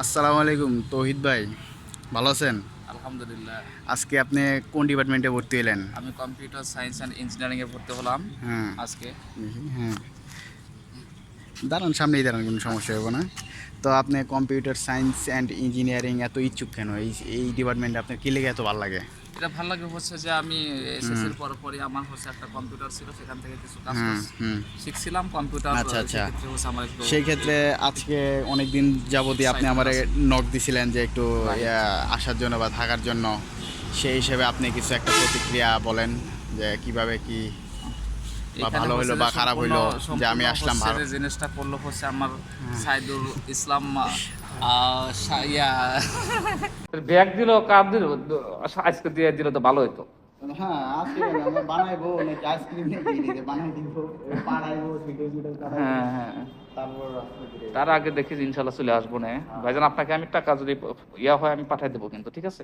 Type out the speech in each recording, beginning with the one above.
আসসালামু আলাইকুম তৌহিদ ভাই, ভালো আছেন? আলহামদুলিল্লাহ। আজকে আপনি কোন ডিপার্টমেন্টে ভর্তি হলেন? আমি কম্পিউটার সায়েন্স অ্যান্ড ইঞ্জিনিয়ারিংয়ে ভর্তি হলাম হ্যাঁ, আজকে। হ্যাঁ, দাঁড়ান, সামনেই দাঁড়ান, কোনো সমস্যা হবে না। তো আপনি কম্পিউটার সায়েন্স অ্যান্ড ইঞ্জিনিয়ারিং এত ইচ্ছুক কেন? এই ডিপার্টমেন্টে আপনার কী লেগে এত ভালো লাগে? এটা ভালো লাগে হচ্ছে যে আমি এসএসসির পরপরই আমার হচ্ছে একটা কম্পিউটার ছিল, সেখান থেকে কিছু কাজ হুম, টাজ হুম। শিখছিলাম কম্পিউটার। আচ্ছা, আচ্ছা। সেক্ষেত্রে হচ্ছে আমার একটু সেই ক্ষেত্রে আজকে অনেক দিন যাবতীয় আপনি excitement আমার আছে। নক দিছিলেন যে একটু Right. আসার জন্য বা থাকার জন্য। সেই হিসেবে আপনি কিছু একটা প্রতিক্রিয়া বলেন যে কিভাবে কি বা এখানে ভালো হইলো হচ্ছে বা যে খারাপ হইলো যে আমি সম্পূর্ণ আসলাম হচ্ছে ভালো। যে জিনিসটা করলো হচ্ছে আমার সাইদুল ইসলাম ইয়া ব্যাগ দিল, কাপ দিল, আজকে দিয়ে দিল তো ভালো হতো। হ্যাঁ, আজকে আমরা বানাইবো নাকি আইসক্রিম নাকি বানাই দিব, পাড়াইবো, ভিডিও ভিডিও কাটাইবো, হ্যাঁ হ্যাঁ, তারপর তার আগে দেখি ইনশাল্লাহ চলে আসবো না ভাইজান। আপনাকে আমি টাকা যদি ইয়া হয় আমি পাঠাই দেবো, কিন্তু ঠিক আছে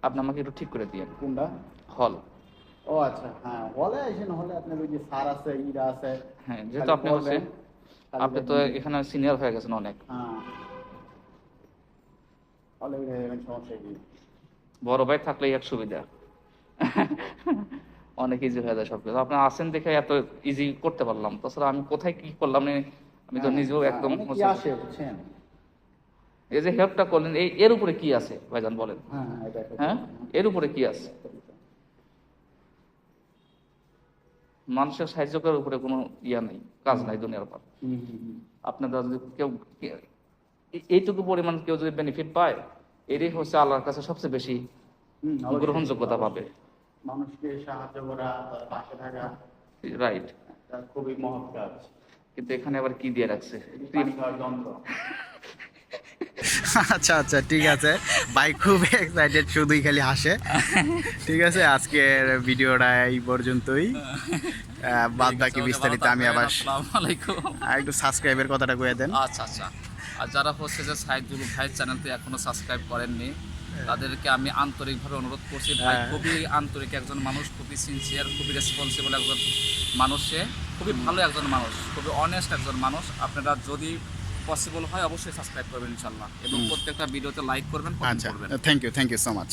আপনি আমাকে একটু ঠিক করে দিয়ে কোনটা? হল। ও আচ্ছা, হ্যাঁ, হলে এসে হলে আপনার ওই যে স্যার আছে, ইরা আছে। হ্যাঁ, যেহেতু খালি আপনি হচ্ছে বলবেন, খালি আপনি তো দেখবেন যে- এখানে সিনিয়র হয়ে গেছেন অনেক, হ্যাঁ, হলে উঠে যাবেন, সমস্যা কি? বড় ভাই থাকলেই এক সুবিধা। অনেক ইজি হয়ে যায় সবকিছু। আপনি আসেন দেখে এত ইজি করতে পারলাম, তাছাড়া আমি কোথায় কি করলাম আমি তো হ্যাঁ, নিজেও হ্যাঁ, একদম অনেক কি আসে বুঝছেন। এই যে হেল্পটা করলেন, এর উপরে কি আছে ভাইজান বলেন? হ্যাঁ, হ্যাঁ, এটা একটা হ্যাঁ, বিষয়। এর উপরে কি আছে? মানুষের সাহায্য করার উপরে কোনো ইয়া নাই, কাজ নাই দুনিয়ার পর। হুম, হুম, হুম। আপনাদের যদি কেউ এইটুকু পরিমাণ কেউ যদি বেনিফিট পায়, এটাই হচ্ছে আল্লাহর কাছে সবচেয়ে বেশি হুম, অবশ্যই। গ্রহণযোগ্যতা পাবে। মানুষকে সাহায্য করা, তার পাশে থাকা, রাইট। এটা খুবই মহৎ কাজ। কিন্তু এখানে আবার কি দিয়ে রাখছে? পানি খাওয়ার যন্ত্র। আচ্ছা, আচ্ছা, ঠিক আছে ভাই, খুব এক্সাইটেড, শুধুই খালি হাসে। ঠিক আছে, আজকের ভিডিওটা এই পর্যন্তই। বাদ বাকি বিস্তারিত আমি আবার আসসালামু আলাইকুম। একটু সাবস্ক্রাইবের কথাটা কয়ে দেন। আচ্ছা আচ্ছা। আর যারা হচ্ছে যে সাইদুল ভাইয়ের চ্যানেলটি এখনো সাবস্ক্রাইব করেননি, তাদেরকে আমি আন্তরিকভাবে অনুরোধ করছি। ভাই খুবই আন্তরিক একজন মানুষ, খুবই সিনসিয়ার, খুবই রেসপন্সিবল একজন মানুষ। সে খুবই ভালো একজন মানুষ, খুবই অনেস্ট একজন মানুষ। আপনারা যদি পসিবল হয় অবশ্যই সাবস্ক্রাইব করবেন ইনশাল্লাহ, এবং প্রত্যেকটা ভিডিওতে লাইক করবেন, কমেন্ট আচ্ছা, করবেন। Thank you so much.